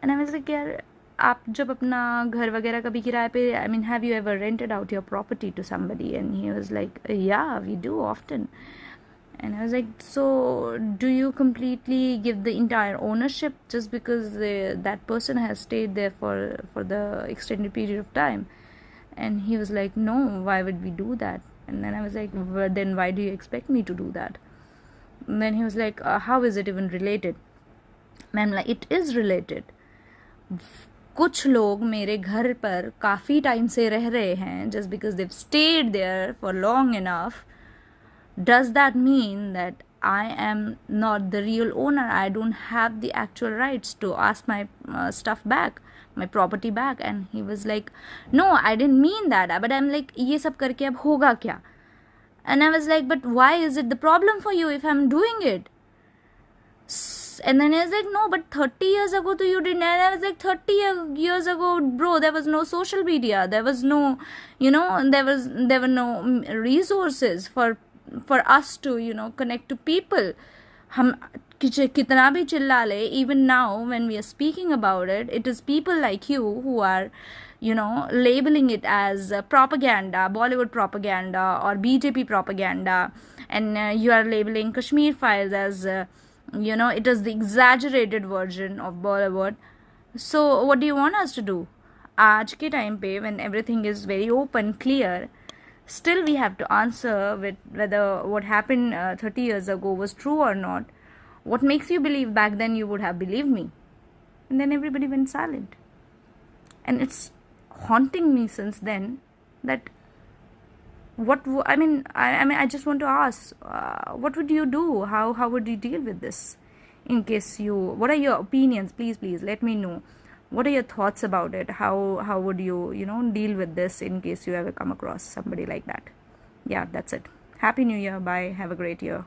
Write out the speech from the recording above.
And I was like, यार आप जब अपना घर वगैरह कभी किराए पे, I mean, have you ever rented out your property to somebody? And he was like, yeah, we do often. And I was like, so do you completely give the entire ownership just because that person has stayed there for the extended period of time? And he was like, no, why would we do that? And then I was like, well, then why do you expect me to do that? And then he was like, how is it even related? And I'm like, it is related. कुछ लोग मेरे घर पर काफ़ी time से रह रहे हैं just because they've stayed there for long enough. Does that mean that I am not the real owner? I don't have the actual rights to ask my stuff back, my property back? And he was like, no, I didn't mean that. But I'm like, ये सब करके अब होगा क्या? And I was like, but why is it the problem for you if I'm doing it? And then he was like, no, but 30 years ago to you didn't. And I was like, 30 years ago, bro, there was no social media. There was no, there were no resources for us to, connect to people. हम कितना भी चिल्ला ले, even now when we are speaking about it, it is people like you who are, labeling it as propaganda, Bollywood propaganda or BJP propaganda, and you are labeling Kashmir Files as, it is the exaggerated version of Bollywood. So what do you want us to do? आज के time पे, when everything is very open, clear, still we have to answer with whether what happened 30 years ago was true or not. What makes you believe back then you would have believed me? And then everybody went silent. And it's haunting me since then that I just want to ask, what would you do? How would you deal with this? In case what are your opinions? Please let me know. What are your thoughts about it? How would you, deal with this in case you ever come across somebody like that? Yeah, that's it. Happy New Year. Bye. Have a great year.